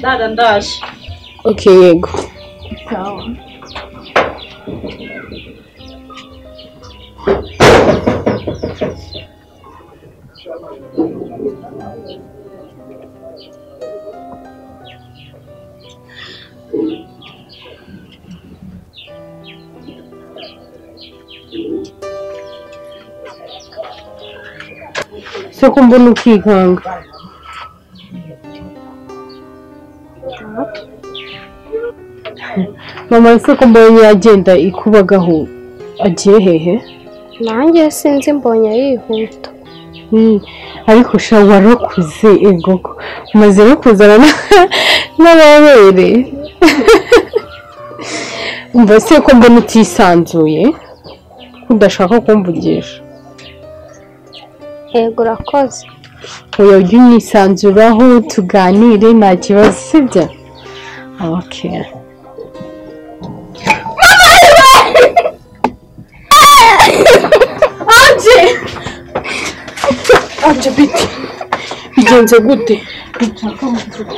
Dada ndaje. Okay, yego. Sawa. Se ko mbona ukikanga. Mama se ko mbonye agenda ikubagaho agiye hehe? Nanjye sinzi mbonye yihuta. Ariko sha warakuze egoko. Umaze no kuzana n'ababere. Umva se ko mbona utisanzuye udashaka kumvugisha. Yego urakoze. Oya ujye unyisanzuraho tuganire nta kibazo sibyo? Okay. Anje biti. Bigenze gute? Bitaka mu gihugu.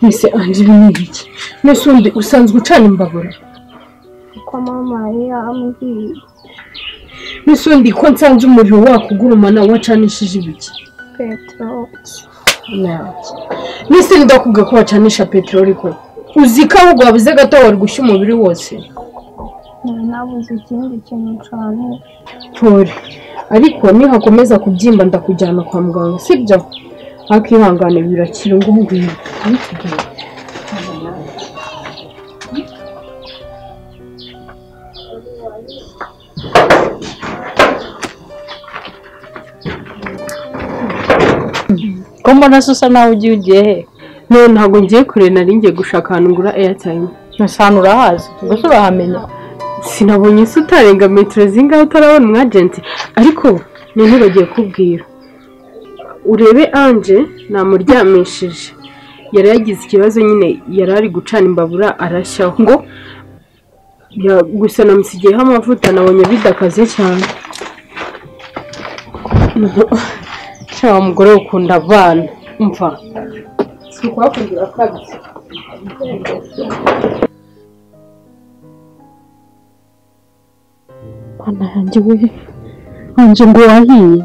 Mise anje biniki. Mesundi usanzwe ucana imbabura. Ko mama yambwiye. Mesundi ko nsanze umuriro wakugurumana wacanishije ibiki? Petrol. Mise ndakubwiye ko wacanisha petroli ko. Uzika ahubwo wabuze gato wari gushya umubiri wose. Nabuze ikindi kintu cyane. Pole. Ariko nihakomeza kubyimba ndakujyana kwa muganga sibyo? Akihangane birakira ngo ngwino. Ko mbona susa nawe ugiye he? No ntago ngiye kure nari ngiye gushaka ahantu ngura airtime. Nasana urahazi. Gusa urahamenya. Sinabonye se utarenga metero zingahe utarabona umwagenti ariko none bagiye kubwira. Urebe Anje namuryamishije. Yari yagize ikibazo nyine yari ari gucana imbabura arashyaho ngo gusa namusigiyeho amavuta nabonye bidakaze cyane. Cyangwa umugore ukunda abana umva sikwakundira kabisa. Bana yanjye we. Anje ngo wahiye.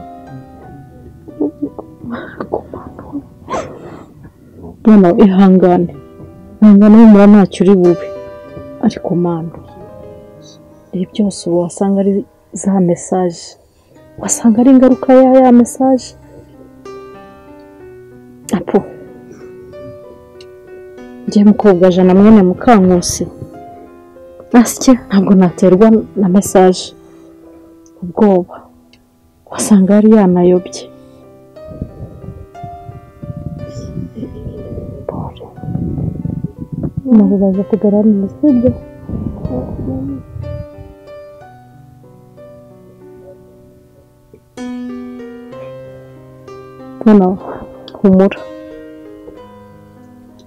Bana ihangane. Ihangane mura ntacyo uri bube. Ariko mana. Ibi byose wasanga ari za message. Wasanga ari ingaruka ya message. Apo. Ngiye mukobwa jana mwene Mukankusi. Asike ntabwo naterwa na message. Ubwoba. Wasanga ari yanayobye. Ntabwo baza kugarana sibyo? Noneho humura.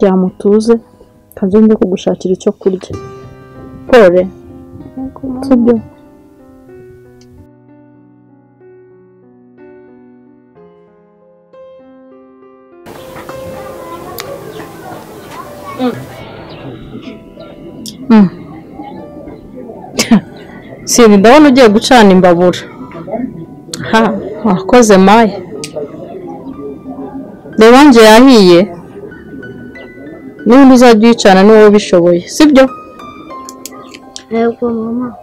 Ryamutuze kandi njye kugushakira icyo kurya. Pole. Sibyo? Sibi ndabona ugiye gucana imbabura. Ha, wakoze maye. Reba nje yahiye. Niba uzajya uyicana ni wowe bishoboye, sibyo? Yego mama.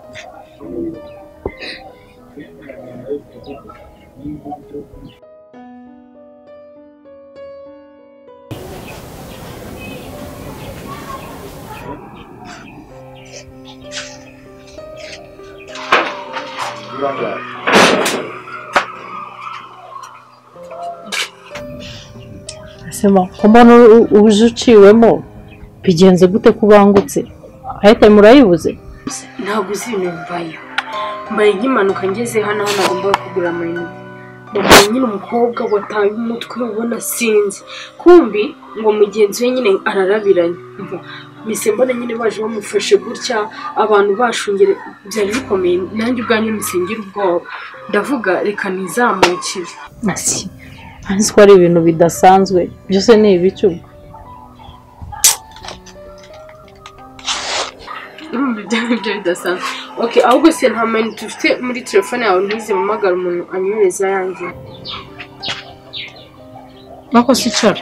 Sema, mbona uje uciwemo bigenze gute kubangutse? Ahita murayibuze? Ntabwo uzi ibintu bibaye. Mbaye nk'impanuka ngeze hano nagomba kugura amayinite. Mbonye nyine umukobwa wataye umutwe ubona sinzi. Kumbi ngo mugenzi we nyine ararabiranye. mise mbona nyine baje bamufashe gutya abantu bashungere byari bikomeye nanjye ubwanjye musingira ubwoba ndavuga reka nizamukire asi nzi ko ari ibintu bidasanzwe byose ni ibicu ibyo bidasanzwe okay ahubwo se nta mayinite ufite muri telefone yawe ntize mpamagara umuntu anyohereza yanjye bako sicara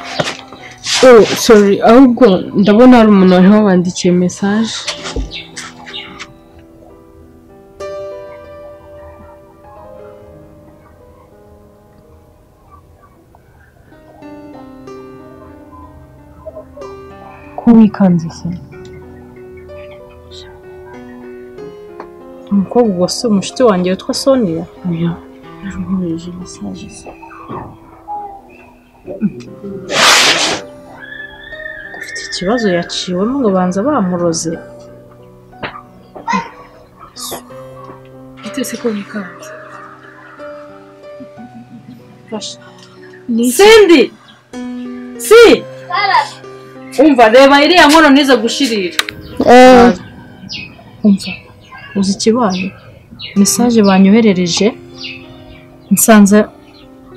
oh sorry ahubwo ndabona hari umuntu wari wabandikiye message ko wikanze se umukobwa wase umushuti wanjye witwa Sonia oya yaruhurije message se afite ikibazo yaciwemo ngo banza bamuroze bitese ko wikanze fasha Cindy si umva reba iriya nkono niza gushirira umva uzi ikibaye message banyoherereje nsanze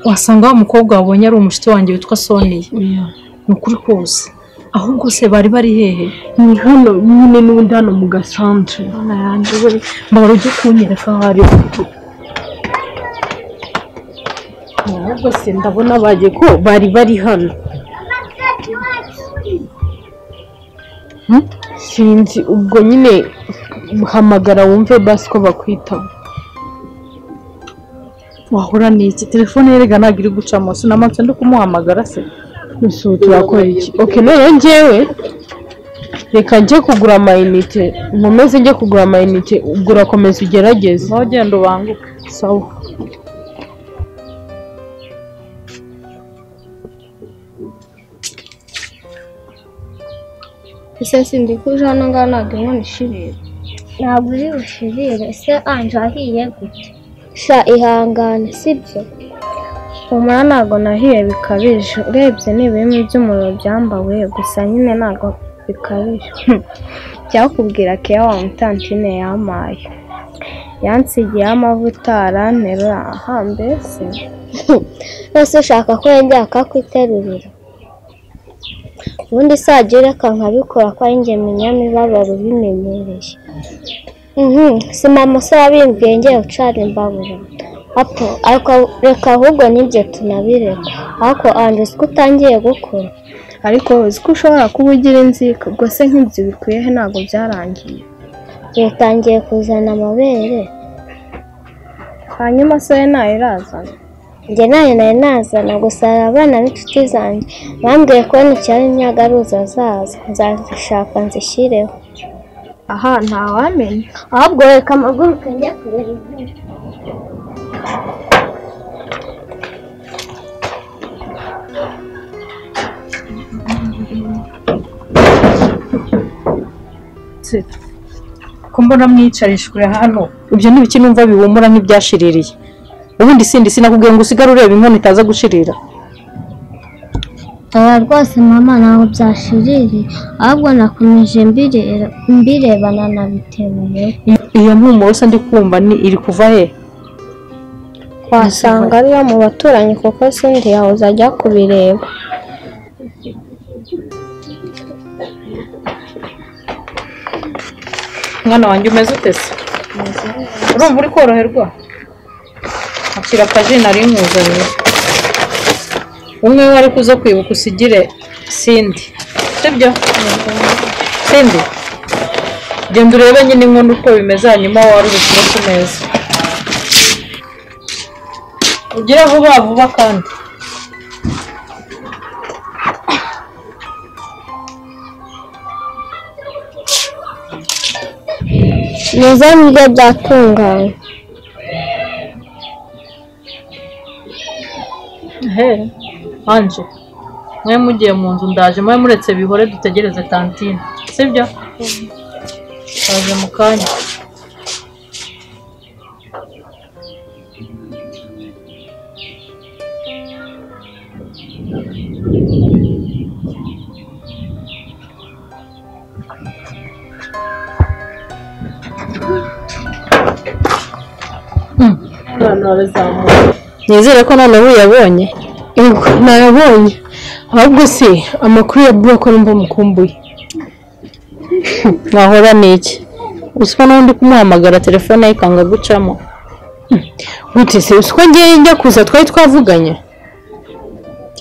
wasanga wa mukobwa wabonye ari umushuti wanjye witwa Sonia ni ukuri kose ahubwo se bari hehe ni hano nyine n'ubundi hano mu gasantere hano yanjye we mbara ujye kunyereka aho ari ahubwo se ndabona bagiye ko bari hano sinzi ubwo nyine hamagara wumve basi ko bakwitaba wahura n'iki telefone yerega ntabwo iri gucamo sinamanse ndi kumuhamagara se ese turakora iki okay none njyewe reka njye kugura amayinite nkomeze njye kugura amayinite ubwo urakomeza ugerageze nawe genda ubanguke sawa ese sindi kuje hano ngaho ntabwo inkono ishirira ntabwo uri bushirire se anje ahiye gute sha ihangane sibyo umura ntabwo nahiye bikabije urebye n'ibirimo by'umuriro byambawe gusa nyine ntabwo bikabije cyakubwira keya wa mutantine yamaye yansigiyeho amavuta aranterura aha mbese ese ushaka ko yongera akakwiterurira ubundi sajya reka nkabikora ko ari njye munyamibabaro ubimenyereye si mama se wabimbwiye ngiye ucana imbabura ariko reka ahubwo nibyo tunabireka ariko anje siko utangiye gukora ariko uzi ko ushobora kuba ugira inzika ubwo se nk'ibyo bikwiye he ntabwo byarangiye yatangiye kuzana amabere hanyuma se nayo irazana njye nayo nari nazana gusa abana n'inshuti zanjye bambwiye ko n'icyari nyagaruza zaza nzazishaka nzishyireho aha ntawamenya ahubwo reka amaguruke njya kureba inkuru ko mbona mwicarishwe hano ibyo ni ibiki numva bihumura nk'ibyashiririye ubundi sinakubwiye ngo usigare ureba inkono itaza gushirira rwose mama ntabwo byashiririye ahubwo nakomeje mbirebana nabiteruye iyo mpumuro se ndi kumva ni iri kuva he wasanga ariyo mu baturanyi kuko sindi yahoze ajya kubireba mwana wanjye umeze ute se urumva uri koroherwa akira akaji nari nkuzaniye umwe wari kuza kwibuka usigire Cindy sibyo Cindy genda urebe nyine inkono uko bimeze hanyuma wari urushyire ku meza ugire vuba kandi neza nibyo byatunganye anje mwe mugiye mu nzu ndaje mwe muretse bihore dutegereze kantine sibyo ndaje mu kanya arazamuka. nizere ko noneho uyabonye. Yego nayabonye, ahubwo se amakuru ya Bro ko numva mukumbuye. Wahora n'iki? Uziko n'undi kumuhamagara telefone ye ikanga gucamo. Gute se usiko ngiye njya kuza twari twavuganye?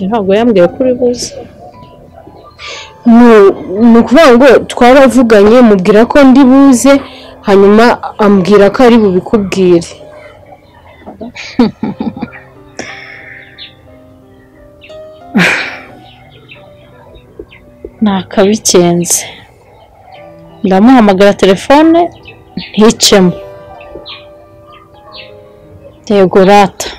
Ntabwo yambwiye ko uri buze. Ni ukuvuga ngo twaravuganye mubwira ko ndi buze, hanyuma ambwira ko ari bubikubwire. Nakabikenze. Ndamuhamagara telefone nticemo. Yego rata.